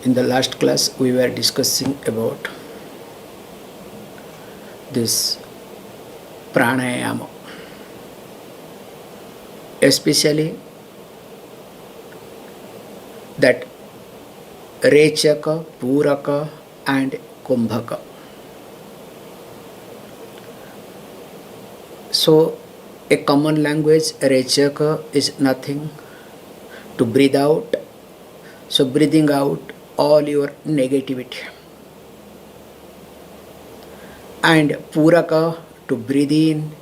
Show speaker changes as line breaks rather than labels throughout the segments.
In the last class, we were discussing about this pranayama, especially that rechaka, puraka and kumbhaka. So, a common language, rechaka is nothing to breathe out. So, breathing out all your negativity. And puraka, to breathe in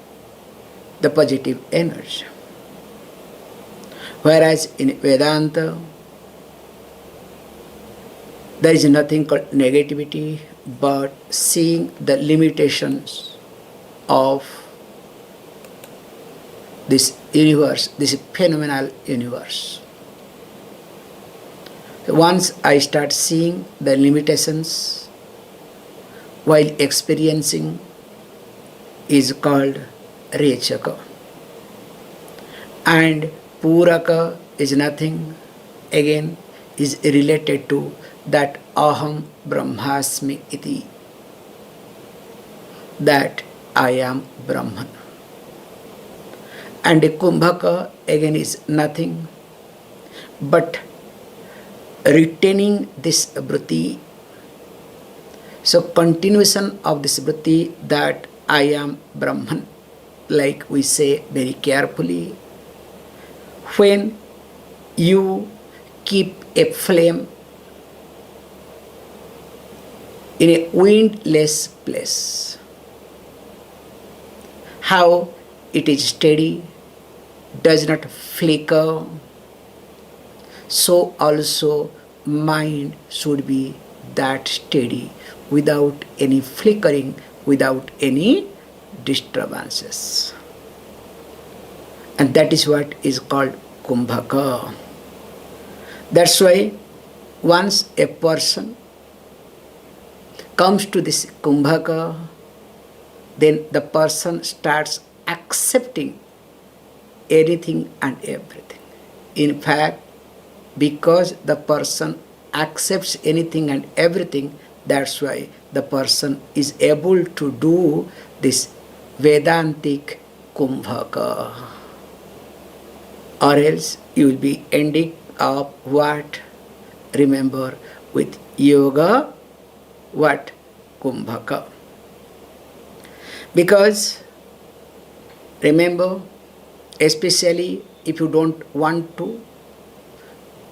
the positive energy. Whereas in Vedānta, there is nothing called negativity but seeing the limitations of this universe, this phenomenal universe. Once I start seeing the limitations while experiencing is called rechaka. And puraka is nothing, again, is related to that aham brahmasmi iti, that I am Brahman. And kumbhaka again is nothing but retaining this vritti. So continuation of this vritti that I am Brahman, like we say very carefully, when you keep a flame in a windless place, how it is steady, does not flicker, so also mind should be that steady, without any flickering, without any disturbances. And that is what is called kumbhaka. That's why once a person comes to this kumbhaka, then the person starts accepting anything and everything. In fact, because the person accepts anything and everything, that's why the person is able to do this Vedantic kumbhaka. Or else you will be ending up what? Remember, with yoga, what? Kumbhaka. Because remember, especially if you don't want to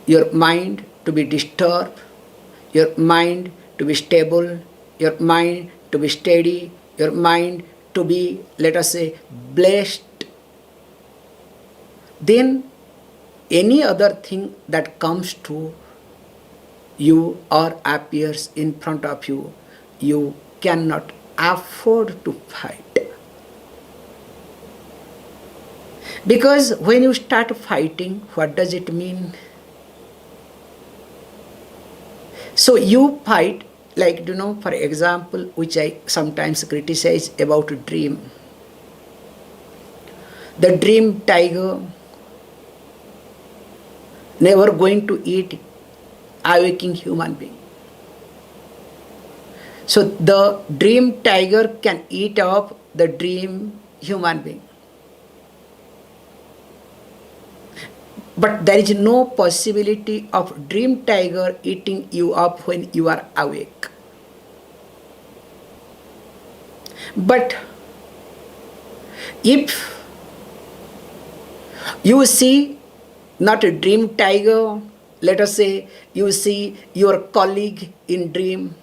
your mind to be disturbed, your mind to be stable, your mind to be steady, your mind to be, let us say, blessed, then any other thing that comes to you or appears in front of you, you cannot afford to fight. Because when you start fighting, what does it mean? So you fight, like, for example, which I sometimes criticize about a dream. The dream tiger never going to eat a waking human being. So the dream tiger can eat up the dream human being. But there is no possibility of dream tiger eating you up when you are awake. But if you see not a dream tiger, let us say you see your colleague in dream,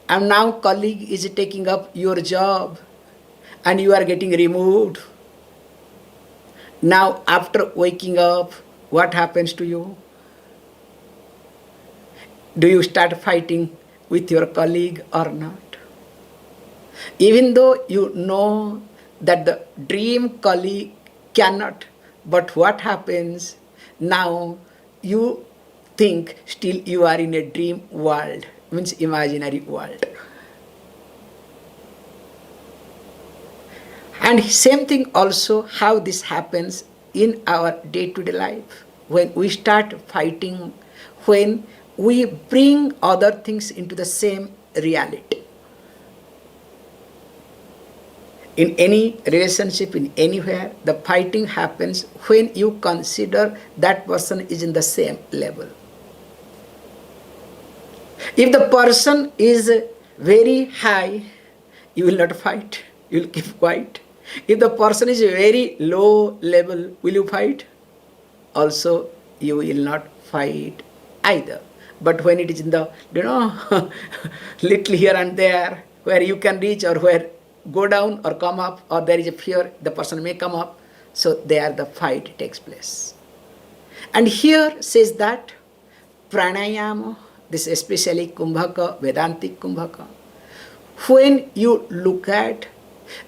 and now colleague is taking up your job and you are getting removed. Now after waking up, what happens to you? Do you start fighting with your colleague or not? Even though you know that the dream colleague cannot, but what happens? Now you think still you are in a dream world, means imaginary world. And same thing also how this happens in our day-to-day life. When we start fighting, when we bring other things into the same reality. In any relationship, in anywhere, the fighting happens when you consider that person is in the same level. If the person is very high, you will not fight, you will keep quiet. If the person is very low level, will you fight? Also, you will not fight either. But when it is in the, little here and there, where you can reach or where go down or come up, or there is a fear, the person may come up, so there the fight takes place. And here says that pranayama, this especially kumbhaka, Vedantic kumbhaka, when you look at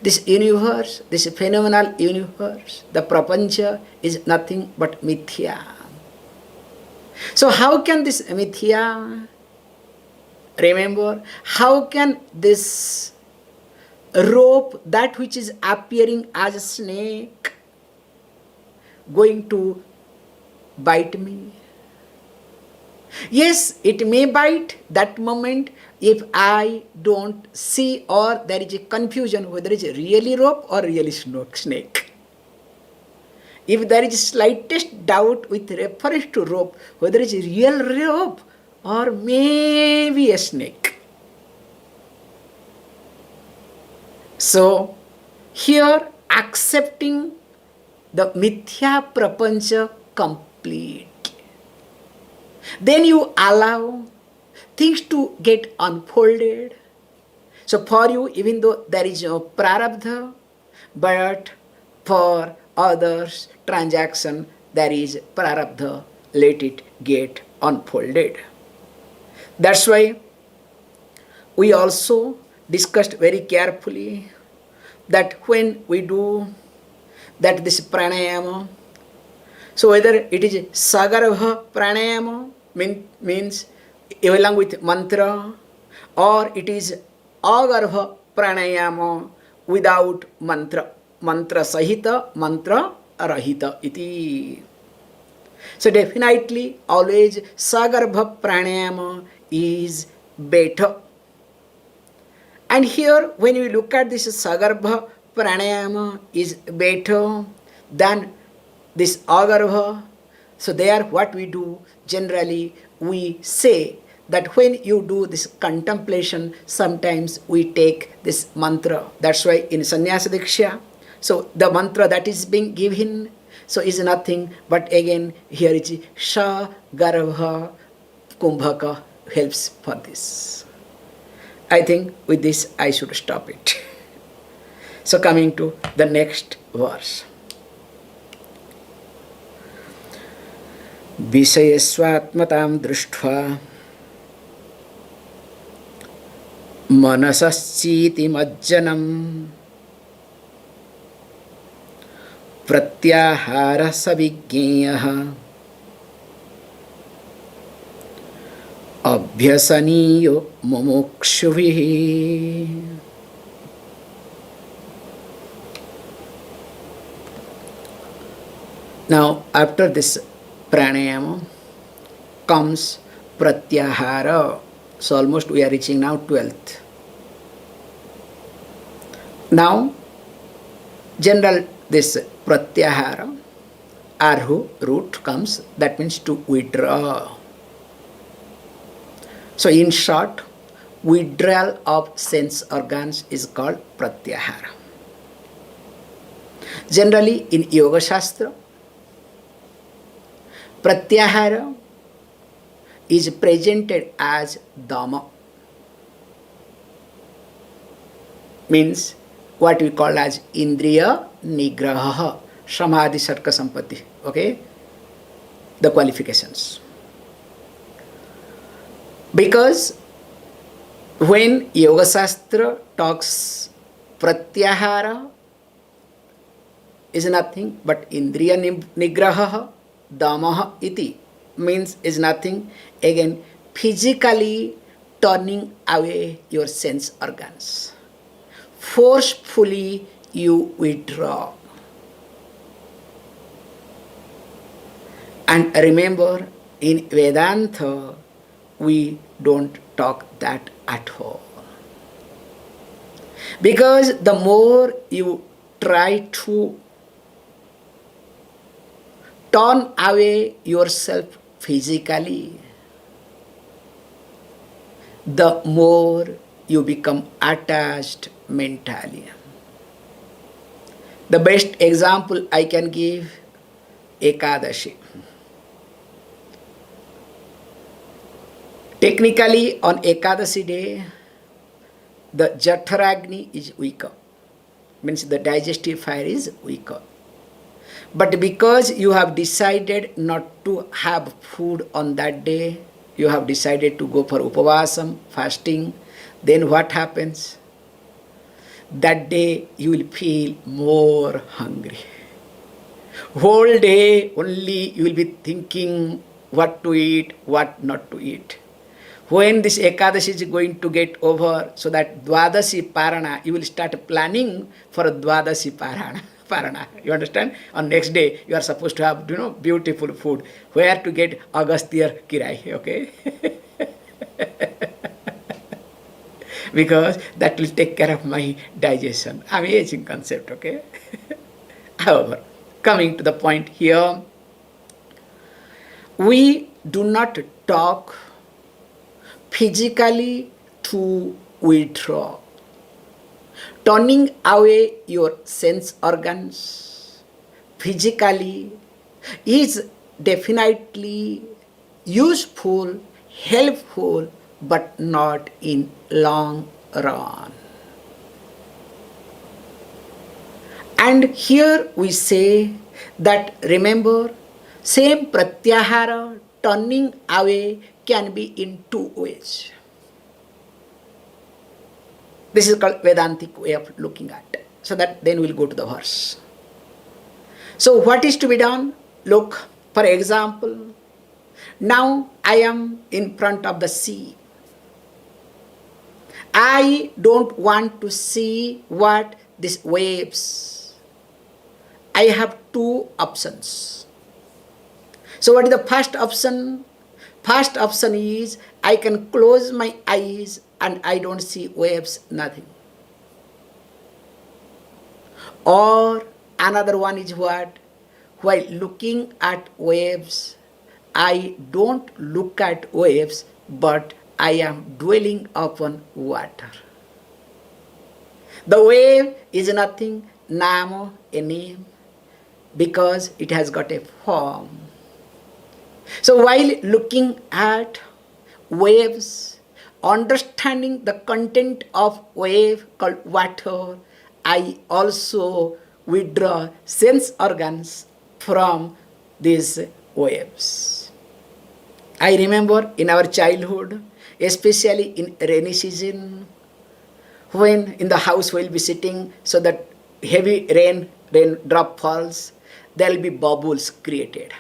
this universe, this phenomenal universe, the prapancha is nothing but mithya. So how can this mithya, remember, how can this rope, that which is appearing as a snake, going to bite me? Yes, it may bite that moment if I don't see, or there is a confusion whether it is really rope or really snake. If there is slightest doubt with reference to rope, whether it is real rope or maybe a snake. So, here accepting the mithya prapancha complete. Then you allow things to get unfolded. So for you, even though there is no prarabdha, but for others, transaction, there is prarabdha, let it get unfolded. That's why we also discussed very carefully that when we do that this pranayama, so whether it is sagarbha pranayama, means along with mantra, or it is agarbha pranayama without mantra, mantra sahita, mantra rahita iti. So definitely always sagarbha pranayama is better. And here when we look at this sagarbha pranayama is better than this agarbha. So there what we do, generally we say that when you do this contemplation, sometimes we take this mantra. That's why in sannyasa diksha, so the mantra that is being given, so is nothing but again here is sha garbha kumbhaka helps for this. I think with this I should stop it. So coming to the next verse. Viṣayeṣv ātmatāṁ dṛṣṭvā manasaś citi majjanam Pratyāhāra sa vijñeyo bhyasanīyo mumukṣubhiḥ. Now after this pranayama comes Pratyāhāra. So almost we are reaching now 12th. Now general this Pratyāhāra, arhu root comes, that means to withdraw. So in short, withdrawal of sense organs is called Pratyāhāra. Generally in Yoga Shastra, Pratyāhāra is presented as Dhamma, means what we call as Indriya Nigraha, Samadhi Satka Sampatti. Okay? The qualifications. Because when Yoga Shastra talks Pratyāhāra is nothing but Indriya Nigraha, Dhamma iti, means is nothing, again physically turning away your sense organs. Forcefully you withdraw. And remember, in Vedānta, we don't talk that at all. Because the more you try to turn away yourself physically, the more you become attached mentally. The best example I can give, Ekadashi. Technically, on Ekadashi day, the Jaఠaragni is weaker. Means the digestive fire is weaker. But because you have decided not to have food on that day, you have decided to go for upavasam, fasting, then what happens? That day you will feel more hungry. Whole day only you will be thinking what to eat, what not to eat. When this Ekadashi is going to get over, so that Dvadashi Parana, you will start planning for a Dvadashi Parana. You understand? On next day, you are supposed to have, beautiful food. Where to get Agastya Kirai, okay? Because that will take care of my digestion. Amazing concept, okay? However, coming to the point here, we do not talk physically to withdraw. Turning away your sense organs physically is definitely useful, helpful, but not in long run. And here we say that, remember, same Pratyāhāra, turning away, can be in two ways. This is called Vedantic way of looking at it. So that then we'll go to the verse. So what is to be done? Look, for example, now I am in front of the sea. I don't want to see what these waves. I have two options. So what is the first option? First option is I can close my eyes and I don't see waves, nothing. Or another one is what? While looking at waves, I don't look at waves, but I am dwelling upon water. The wave is nothing, namo, a name, because it has got a form. So while looking at waves, understanding the content of wave called water, I also withdraw sense organs from these waves. I remember in our childhood, especially in rainy season, when in the house we'll be sitting, so that heavy rain drop falls, there will be bubbles created.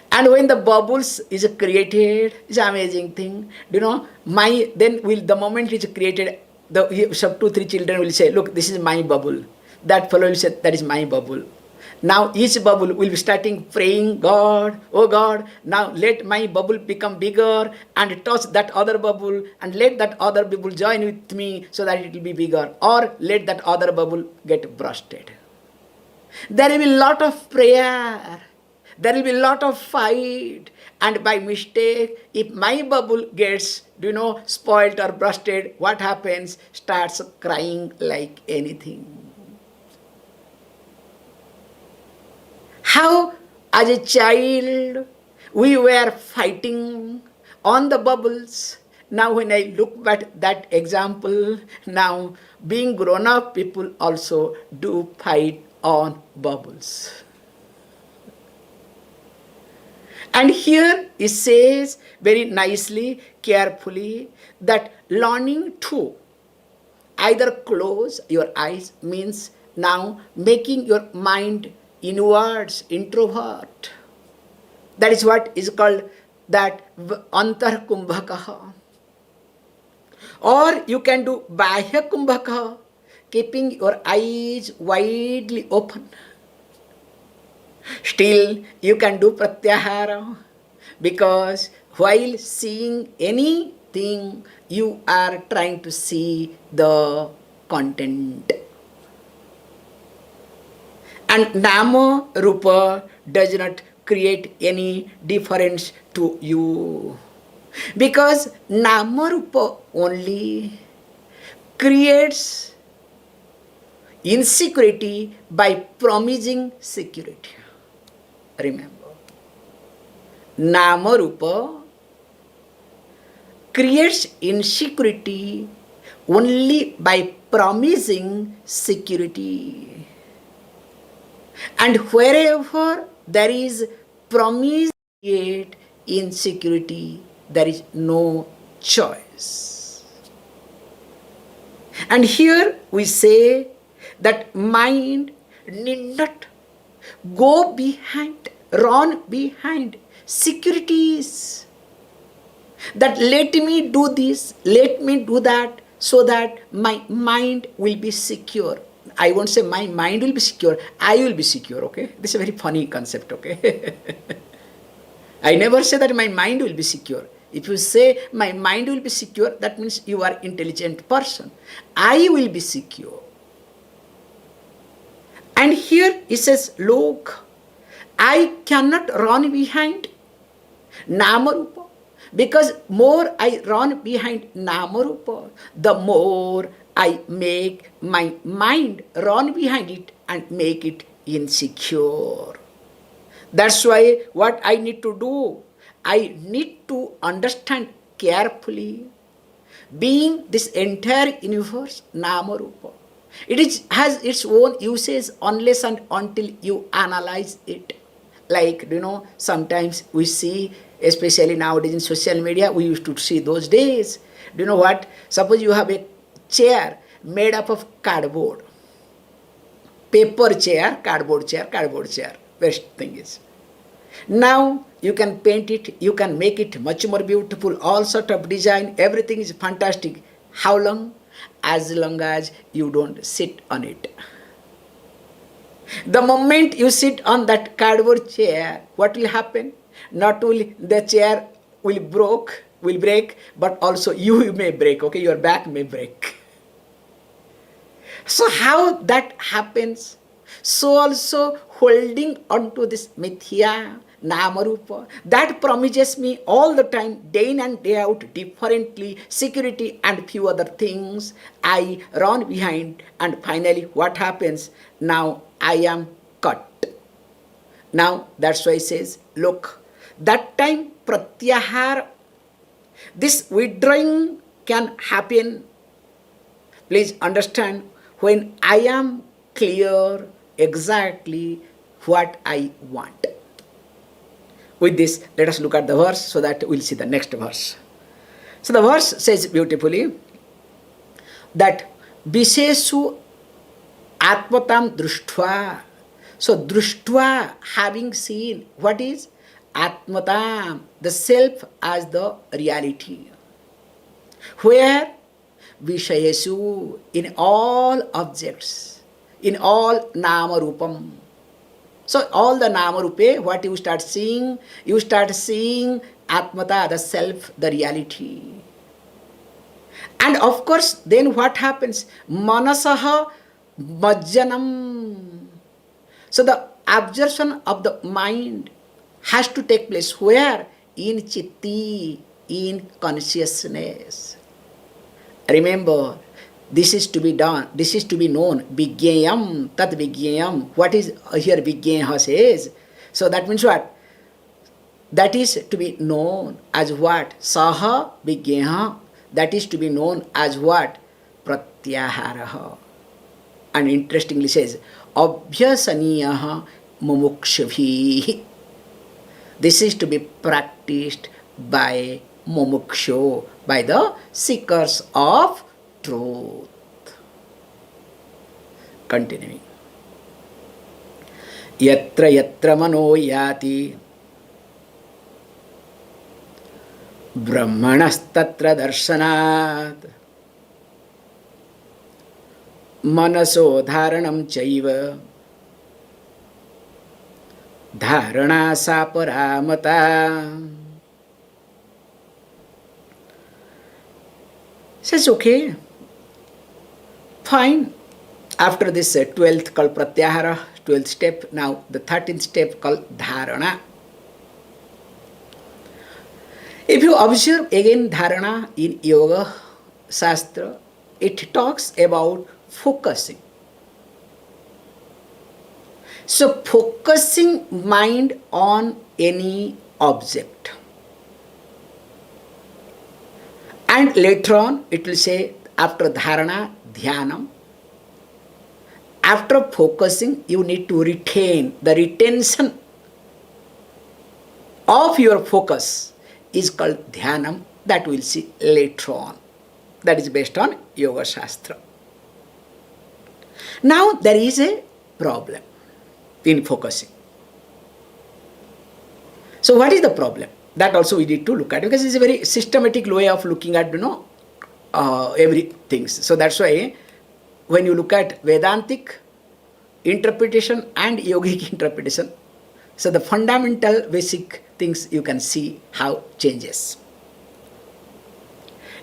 And when the bubbles is created, it's an amazing thing. The moment it is created, the 2-3 children will say, look, this is my bubble. That fellow will say, that is my bubble. Now each bubble will be starting praying, God, oh God, now let my bubble become bigger and touch that other bubble, and let that other bubble join with me so that it will be bigger, or let that other bubble get bursted. There will be a lot of prayer. There will be a lot of fight, and by mistake, if my bubble gets, spoiled or bursted, what happens? Starts crying like anything. How, as a child, we were fighting on the bubbles. Now when I look at that example, now being grown up, people also do fight on bubbles. And here it says very nicely, carefully, that learning to either close your eyes means now making your mind inwards, introvert. That is what is called that antar kumbhakaha. Or you can do bahya kumbhakaha, keeping your eyes widely open. Still, you can do Pratyāhāra, because while seeing anything, you are trying to see the content. And nama rupa does not create any difference to you. Because nama rupa only creates insecurity by promising security. Remember, nama rupa creates insecurity only by promising security. And wherever there is promise create insecurity, there is no choice. And here we say that mind need not go behind, run behind securities. That let me do this, let me do that, so that my mind will be secure. I won't say my mind will be secure, I will be secure, okay? This is a very funny concept, okay? I never say that my mind will be secure. If you say my mind will be secure, that means you are intelligent person. I will be secure. And here he says, look, I cannot run behind Namarupa, because more I run behind Namarupa, the more I make my mind run behind it and make it insecure. That's why what I need to do, I need to understand carefully, being this entire universe, Namarupa. Has its own uses unless and until you analyze it. Like, sometimes we see, especially nowadays in social media, we used to see those days. Do you know what? Suppose you have a chair made up of cardboard. Paper chair, cardboard chair, cardboard chair. Best thing is. Now you can paint it, you can make it much more beautiful, all sort of design, everything is fantastic. How long? As long as you don't sit on it. The moment you sit on that cardboard chair, what will happen? Not only the chair will break, but also you may break, okay? Your back may break. So how that happens? So also holding on to this mithya, Namarupa, that promises me all the time, day in and day out, differently, security and few other things. I run behind, and finally what happens? Now I am cut. Now that's why he says, look, that time Pratyāhāra, this withdrawing can happen. Please understand, when I am clear exactly what I want. With this, let us look at the verse so that we'll see the next verse. So the verse says beautifully that Viṣayeṣv ātmatāṁ dṛṣṭvā. So dṛṣṭvā, having seen, what is? ātmatāṁ, the self as the reality. Where? Viṣayeṣv, in all objects, in all nama rupam. So all the nama rupe, what you start seeing? You start seeing ātmatāṁ, the self, the reality. And of course, then what happens? Manasaś majjanam. So the absorption of the mind has to take place where? In citi, in consciousness. Remember, this is to be done, this is to be known. Vijñeyo, tat vijñeyo. What is here vijñeyo says? So that means what? That is to be known as what? Saha vijñeyo. That is to be known as what? Pratyāhara. And interestingly says, bhyasanīyo mumukṣubhiḥ. This is to be practiced by mumukṣu, by the seekers of truth. Continuing. Yatra mano yāti brahmaṇas tatra darśanāt manaso dhāraṇaṁ caiva dharana sa parā matā Says, okay, fine. After this 12th called Pratyāhāra, 12th step, now the 13th step called Dharana. If you observe again Dharana in Yoga Shastra, it talks about focusing. So focusing mind on any object. And later on it will say after Dharana, Dhyanam. After focusing, you need to retain. The retention of your focus is called Dhyanam. That we'll see later on. That is based on Yoga Shastra. Now there is a problem in focusing. So what is the problem? That also we need to look at, because it's a very systematic way of looking at everything. So that's why when you look at Vedantic interpretation and yogic interpretation, so the fundamental basic things you can see how changes.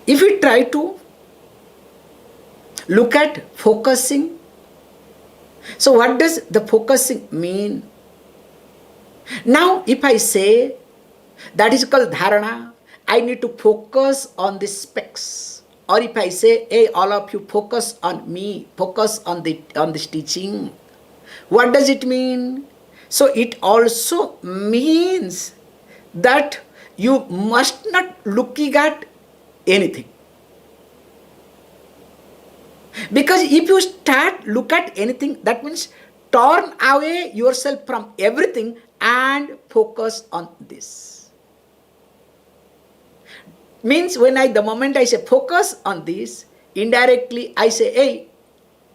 If we try to look at focusing, so what does the focusing mean? Now if I say that is called Dharana, I need to focus on the specs. Or if I say, hey, all of you focus on me, focus on this teaching, what does it mean? So it also means that you must not looking at anything. Because if you start look at anything, that means turn away yourself from everything and focus on this. Means when the moment I say focus on this, indirectly I say, hey,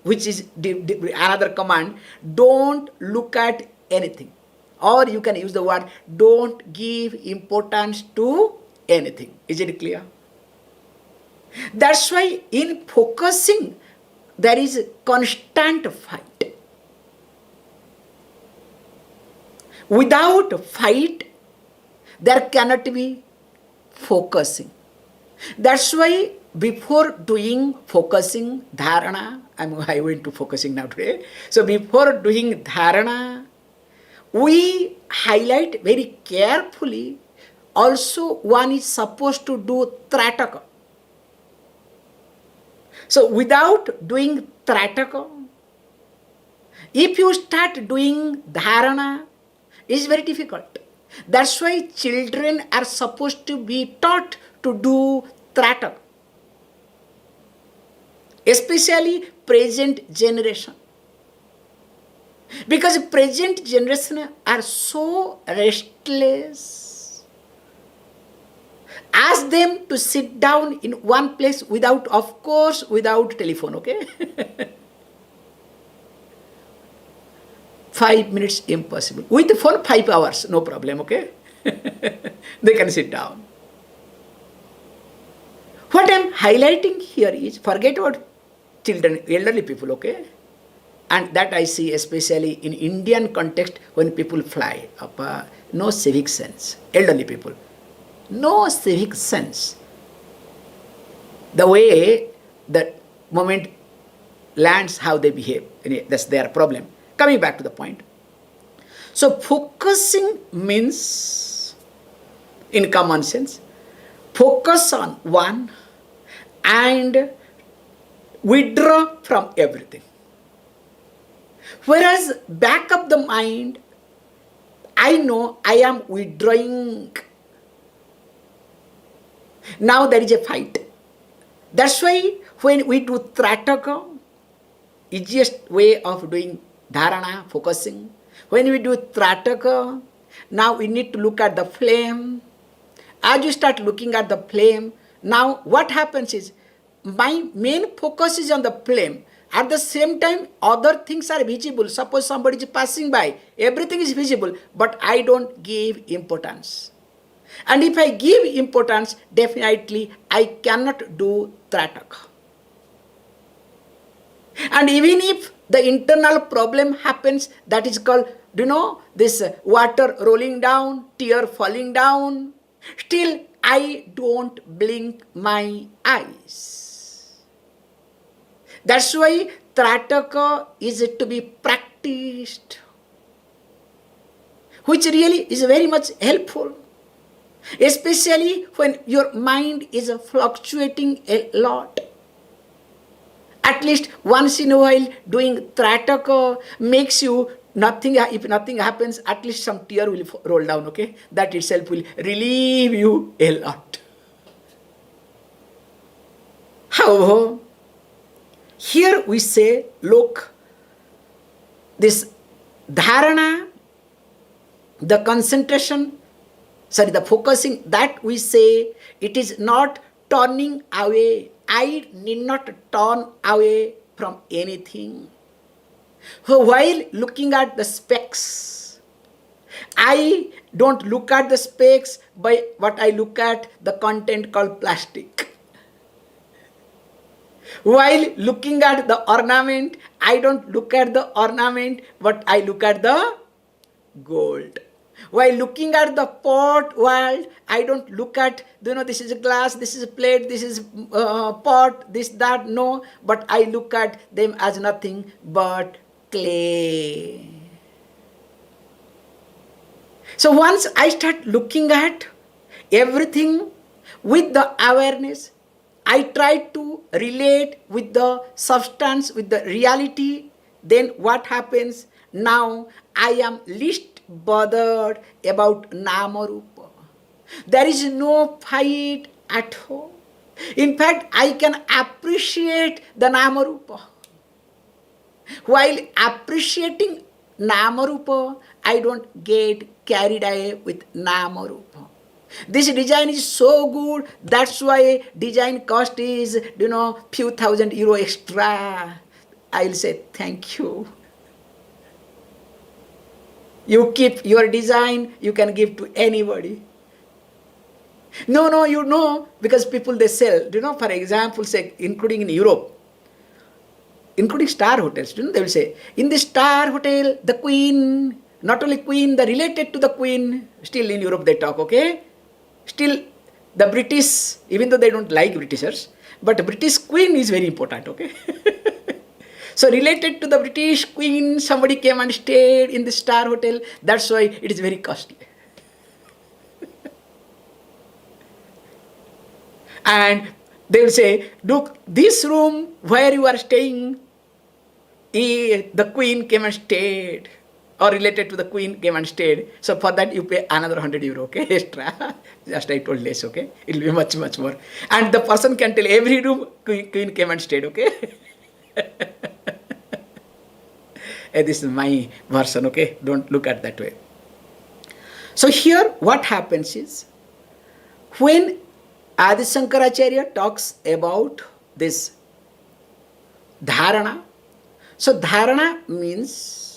which is another command, don't look at anything. Or you can use the word, don't give importance to anything. Is it clear? That's why in focusing, there is a constant fight. Without fight, there cannot be focusing. That's why before doing focusing, Dharana, I went to focusing now today. So before doing Dharana, we highlight very carefully. Also, one is supposed to do Trataka. So without doing Trataka, if you start doing Dharana, it's very difficult. That's why children are supposed to be taught to do Trataka. Especially present generation. Because present generation are so restless. Ask them to sit down in one place without, of course, without telephone, okay? 5 minutes impossible. With the phone, 5 hours, no problem, okay? They can sit down. What I am highlighting here is, forget about children, elderly people, okay? And that I see especially in Indian context when people fly up, no civic sense. Elderly people, no civic sense. The way the moment lands, how they behave, that's their problem. Coming back to the point. So focusing means, in common sense, focus on one and withdraw from everything. Whereas back of the mind, I know I am withdrawing. Now there is a fight. That's why when we do Trataka, easiest way of doing Dharana, focusing. When we do Trataka, now we need to look at the flame. As you start looking at the flame, now what happens is, my main focus is on the flame. At the same time, other things are visible. Suppose somebody is passing by, everything is visible, but I don't give importance. And if I give importance, definitely I cannot do Trataka. And even if the internal problem happens, that is called, this water rolling down, tear falling down, still I don't blink my eyes. That's why Trataka is to be practiced, which really is very much helpful, especially when your mind is fluctuating a lot. At least once in a while doing Trataka makes you nothing, if nothing happens, at least some tear will roll down, okay? That itself will relieve you a lot. However, here we say, look, this dharana, the concentration, the focusing, that we say, it is not turning away. I need not turn away from anything. So while looking at the specks, I don't look at the specks by what I look at, the content called plastic. While looking at the ornament, I don't look at the ornament, but I look at the gold. While looking at the pot world, I don't look at, this is a glass, this is a plate, this is a pot, this, that, no, but I look at them as nothing but clay. So once I start looking at everything with the awareness, I try to relate with the substance, with the reality, then what happens? Now I am least bothered about nama rupa. There is no fight at home. In fact, I can appreciate the nama rupa. While appreciating nama rupa, I don't get carried away with nama rupa. This design is so good, that's why design cost is, few thousand euro extra. I'll say thank you. You keep your design, you can give to anybody. No, because people they sell, for example, say, including in Europe, including star hotels, they will say, in the star hotel, the queen, not only queen, the related to the queen, still in Europe they talk, okay? Still, the British, even though they don't like Britishers, but British queen is very important, okay? So related to the British queen, somebody came and stayed in the star hotel. That's why it is very costly. And they will say, look, this room where you are staying, the queen came and stayed. Or related to the queen came and stayed. So for that you pay another 100 euro, okay, extra. Just I told less, okay. It will be much, much more. And the person can tell every room queen came and stayed, okay. This is my version, okay. Don't look at that way. So here what happens is, when Adi Shankaracharya talks about this dharana, so dharana means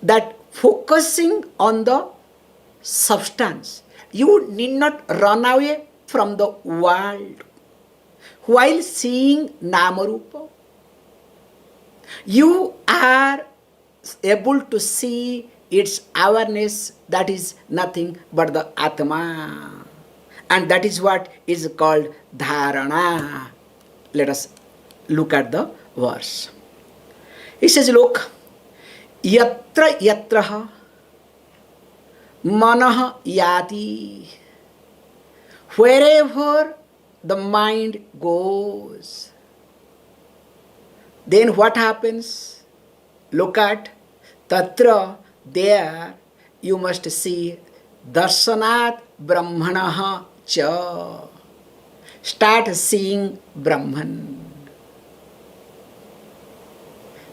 that focusing on the substance. You need not run away from the world. While seeing Namarupa, you are able to see its awareness, that is nothing but the Atma. And that is what is called Dharana. Let us look at the verse. He says, look, Yatra yatra manasaś yāti. Wherever the mind goes, then what happens? Look at tatra, there you must see darśanāt brahmaṇah cha. Start seeing Brahman.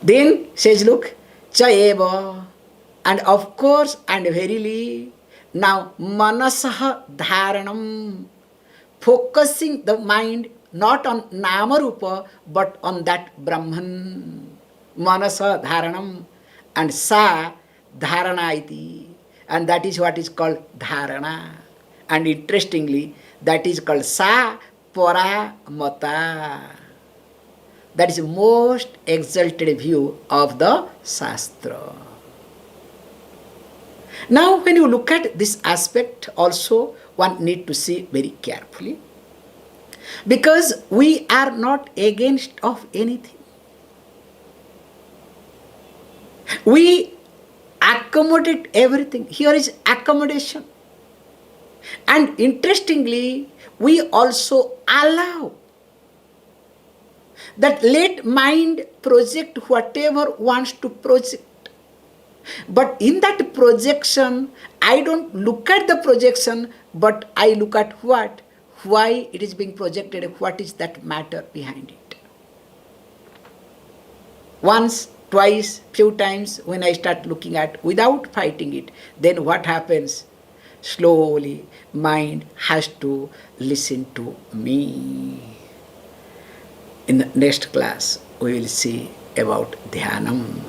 Then says, look, caiva, and of course and verily, now manasaś dhāraṇaṁ, focusing the mind not on namarupa but on that Brahman. Manasaś dhāraṇaṁ, and sa dharana iti, and that is what is called dharana. And interestingly, that is called sa parā matā. That is the most exalted view of the Shastra. Now, when you look at this aspect also, one need to see very carefully. Because we are not against of anything. We accommodate everything. Here is accommodation. And interestingly, we also allow that let mind project whatever wants to project. But in that projection, I don't look at the projection, but I look at what? Why it is being projected, what is that matter behind it. Once, twice, few times, when I start looking at without fighting it, then what happens? Slowly, mind has to listen to me. In the next class, we will see about Dhyanam.